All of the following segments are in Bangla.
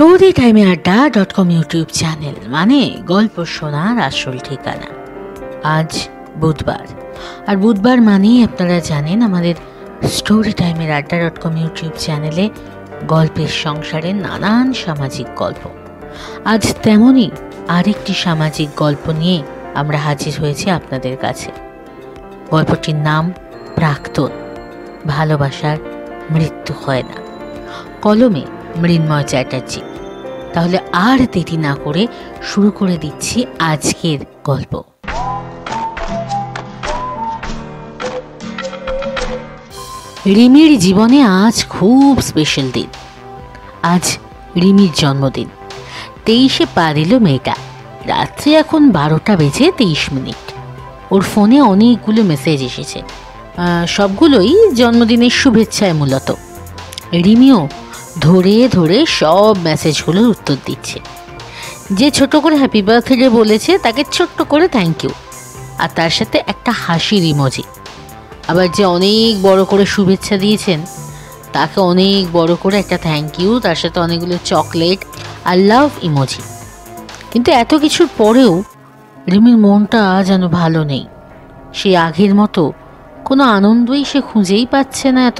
স্টোরি টাইমে আড্ডা.com ইউটিউব চ্যানেল মানে গল্প শোনার আসল ঠিকানা। আজ বুধবার, আর বুধবার মানেই আপনারা জানেন আমাদের স্টোরি টাইমের আড্ডা.com ইউটিউব চ্যানেলে গল্পের সংসারের নানান সামাজিক গল্প। আজ তেমনই আরেকটি সামাজিক গল্প নিয়ে আমরা হাজির হয়েছি আপনাদের কাছে। গল্পটির নাম প্রাক্তন, ভালোবাসার মৃত্যু হয় না। কলমে মৃন্ময় চ্যাটার্জি। তাহলে আর দেরি না করে শুরু করে দিচ্ছি আজকের গল্প। রিমির জীবনে আজ খুব স্পেশাল দিন। আজ রিমির জন্মদিন। 23শে পা দিল মেয়েটা। রাত্রে এখন 12টা বেজে 23 মিনিট। ওর ফোনে অনেকগুলো মেসেজ এসেছে, সবগুলোই জন্মদিনের শুভেচ্ছায় মূলত। রিমিও ধরে ধরে সব মেসেজগুলোর উত্তর দিচ্ছে। যে ছোট করে হ্যাপি বার্থডে বলেছে তাকে ছোট্ট করে থ্যাংক ইউ, আর তার সাথে একটা হাসির ইমোজি। আবার যে অনেক বড় করে শুভেচ্ছা দিয়েছেন তাকে অনেক বড় করে একটা থ্যাংক ইউ, তার সাথে অনেকগুলো চকলেট আর লাভ ইমোজি। কিন্তু এত কিছুর পরেও রিমির মনটা যেন ভালো নেই। সে আগের মতো কোনো আনন্দই সে খুঁজেই পাচ্ছে না এত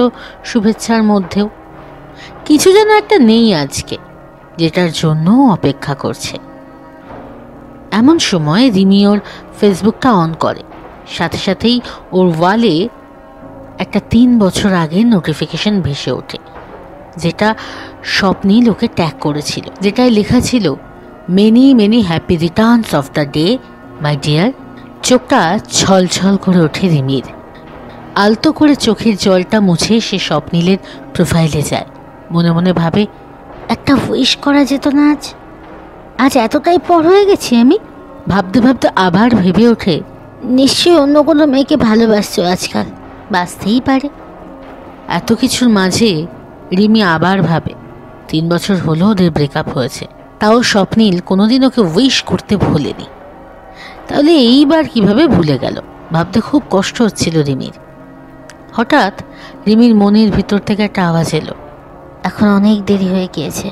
শুভেচ্ছার মধ্যেও। কিছু যেন একটা নেই আজকে, যেটার জন্য অপেক্ষা করছে। এমন সময় রিমি ওর ফেসবুকটা অন করে। সাথে সাথেই ওর ওয়ালে একটা 3 বছর আগের নোটিফিকেশন ভেসে ওঠে, যেটা স্বপ্নীল ওকে ট্যাগ করেছিল। যেটায় লেখা ছিল many many happy Returns of the day my dear. চোখটা ছলছল করে ওঠে রিমির। আলতো করে চোখের জলটা মুছে সে স্বপ্নীলের প্রোফাইলে যায়। মনে মনে ভাবে, একটা উইশ করা যেত না আজ? আজ এতটাই পর হয়ে গেছি আমি। ভাবতে ভাবতে আবার ভেবে ওঠে, নিশ্চয়ই অন্য কোনো মেয়েকে ভালোবাসছো আজকাল, বাঁচতেই পারে। এত কিছুর মাঝে রিমি আবার ভাবে 3 বছর হলো ওদের ব্রেকআপ হয়েছে, তাও স্বপ্নীল কোনোদিন ওকে উইশ করতে ভোলেনি। তাহলে এইবার কিভাবে ভুলে গেল? ভাবতে খুব কষ্ট হচ্ছিল রিমির। হঠাৎ রিমির মনের ভিতর থেকে একটা আওয়াজ এলো, এখন অনেক দেরি হয়ে গিয়েছে।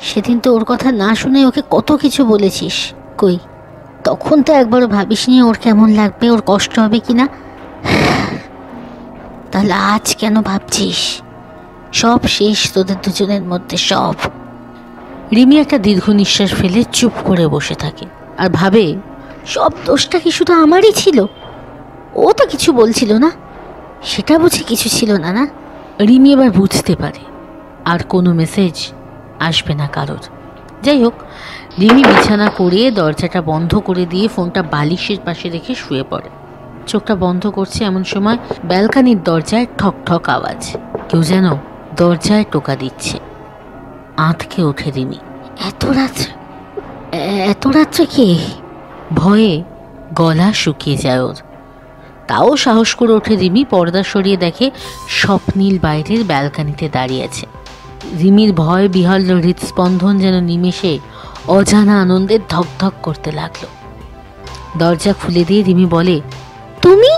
সেদিন তো ওর কথা না শুনে ওকে কত কিছু বলেছিস, কই তখন তো একবারও ভাবিসনি ওর কেমন লাগবে, ওর কষ্ট হবে কিনা। তাহলে আজ কেন ভাবছিস? সব শেষ তোদের দুজনের মধ্যে, সব। রিমি একটা দীর্ঘ নিঃশ্বাস ফেলে চুপ করে বসে থাকে আর ভাবে, সব দোষটা কি শুধু আমারই ছিল? ও তো কিছু বলছিল না, সেটা বুঝি কিছু ছিল না। না, রিমি এবার বুঝতে পারে আর কোনো মেসেজ আসবে না কারোর। যাই হোক, রিমি বিছানা করে দরজাটা বন্ধ করে দিয়ে ফোনটা বালিশের পাশে রেখে শুয়ে পড়ে। চোখটা বন্ধ করছে এমন সময় ব্যালকানির দরজায় ঠক ঠক আওয়াজ। কেউ যেন দরজায় টোকা দিচ্ছে। আঁতকে ওঠে রিমি। এত রাত্রে কে? ভয়ে গলা শুকিয়ে যায় ওর। তাও সাহস করে ওঠে রিমি। পর্দা সরিয়ে দেখে স্বপ্নীল বাইরের ব্যালকানিতে দাঁড়িয়ে আছে। রিমির ভয় বিহল হৃদস্পন্দন যেন নিমেষে অজানা আনন্দে ধকধক করতে লাগলো। দরজা খুলে দিয়ে রিমি বলে, তুমি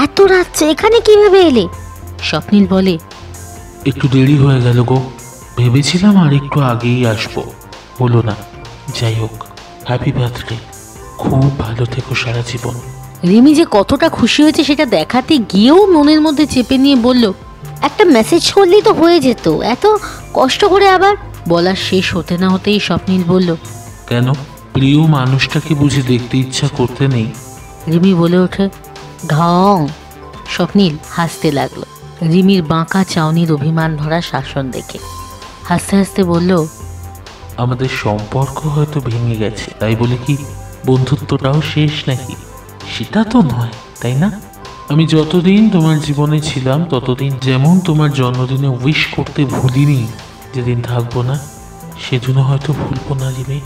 এত রাত্রে এখানে কিভাবে এলে? স্বপ্নীল বলে, একটু দেরি হয়ে গেল গো, ভেবেছিলাম আর একটু আগেই আসবো, হলো না। যাই হোক, হ্যাপি বার্থডে, খুব ভালো থেকো সারা জীবন। রিমি যে কতটা খুশি হয়েছে সেটা দেখাতে গিয়েও মনের মধ্যে চেপে নিয়ে বলল, একটা মেসেজ করলেই তো হয়ে যেত, এত কষ্ট করে আবার। বলা শেষ হতে না হতেই স্বপ্নীল বলল, কেন, প্রিয় মানুষটাকে বুঝে দেখতে ইচ্ছা করতে নেই? রিমি বলে ওঠে, ঢং। স্বপ্নীল হাসতে লাগলো রিমির বাঁকা চাউনির অভিমান ভরা শাসন দেখে। হাসতে হাসতে বলল, আমাদের সম্পর্ক হয়তো ভেঙে গেছে, তাই বলে কি বন্ধুত্বটাও শেষ নাকি? সেটা তো নয়, তাই না? আমি যতদিন তোমার জীবনে ছিলাম ততদিন যেমন তোমার জন্মদিনে উইশ করতে ভুলিনি, যেদিন থাকবো না সেদিনও হয়তো ভুলবো না রিমি।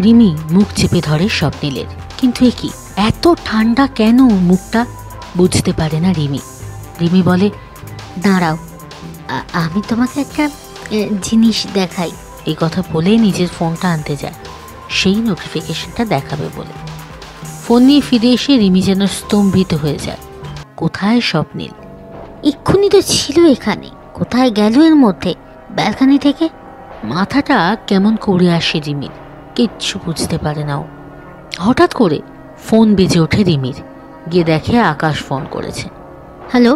রিমি মুখ চেপে ধরে স্বপ্নীলের। কিন্তু এ কি, এত ঠান্ডা কেন মুখটা? বুঝতে পারে না রিমি। রিমি বলে, দাঁড়াও, আমি তোমাকে একটা জিনিস দেখাই। এই কথা বলে নিজের ফোনটা আনতে যায়, সেই নোটিফিকেশনটা দেখাবে বলে। ফোন নিয়ে ফিরে এসে রিমি যেন স্তম্ভিত হয়ে যায়। কোথায় স্বপ্নীল? এক্ষুনি তো ছিল এখানে, কোথায় গেল এর মধ্যে? ব্যালকানি থেকে মাথাটা কেমন করে আসে রিমির, কিচ্ছু বুঝতে পারে না ও। হঠাৎ করে ফোন বেজে ওঠে রিমির, গিয়ে দেখে আকাশ ফোন করেছে। হ্যালো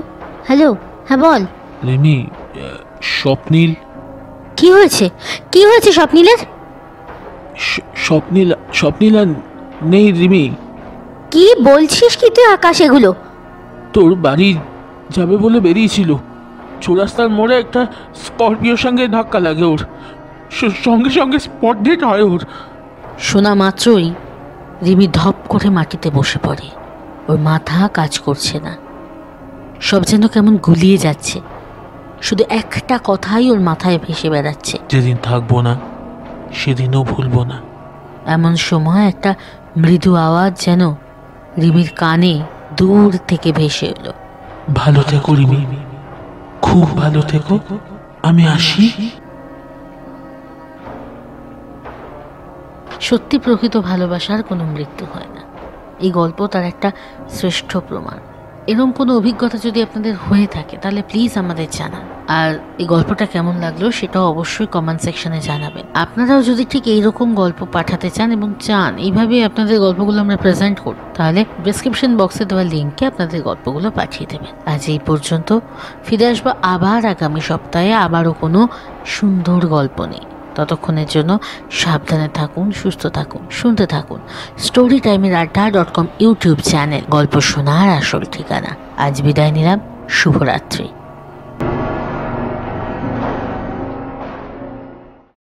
হ্যালো, হ্যাঁ বল। রিমি, স্বপ্নীল। কি হয়েছে, কি হয়েছে স্বপ্নীলের? স্বপ্নীল আর নেই রিমি। কি বলছিস কি তুই আকাশ এগুলো? তোর বাড়ি যাবে বলে বেরিয়েছিল, চৌরাস্তার মোড়ে একটা স্করপিওর সঙ্গে ধাক্কা লাগে ওর, সঙ্গে সঙ্গে স্পট ডেট হয় ওর। শোনা মাত্রই রিমি ধপ করে মাটিতে বসে পড়ে। ওর মাথা কাজ করছে না, সব যেন কেমন গুলিয়ে যাচ্ছে। শুধু একটা কথাই ওর মাথায় ভেসে বেড়াচ্ছে, যেদিন থাকবো না সেদিনও ভুলবো না। এমন সময় একটা মৃদু আওয়াজ যেন রিমির কানে দূর থেকে ভেসে এলো। ভালো থেকো রিমি, খুব ভালো থেকো, আমি আসি। সত্যি প্রকৃত ভালোবাসার কোনো মৃত্যু হয় না। এই গল্প তার একটা শ্রেষ্ঠ প্রমাণ। এরকম কোনো অভিজ্ঞতা যদি আপনাদের হয়ে থাকে তাহলে প্লিজ আমাদের জানান। আর এই গল্পটা কেমন লাগলো সেটাও অবশ্যই কমেন্ট সেকশনে জানাবেন। আপনারাও যদি ঠিক এইরকম গল্প পাঠাতে চান এবং চান এইভাবে আপনাদের গল্পগুলো আমরা প্রেজেন্ট করি, তাহলে ডেসক্রিপশন বক্সে দেওয়া লিঙ্কে আপনাদের গল্পগুলো পাঠিয়ে দেবেন। আজ এই পর্যন্ত, ফিরে আসবো আবার আগামী সপ্তাহে আবারও কোনো সুন্দর গল্প নিয়ে। ততক্ষণের জন্য সাবধানে থাকুন, সুস্থ থাকুন, শুনতে থাকুন storytimeeraddha.com ইউটিউব চ্যানেল, গল্প শোনার আসল ঠিকানা। আজ বিদায় নিলাম, শুভরাত্রি।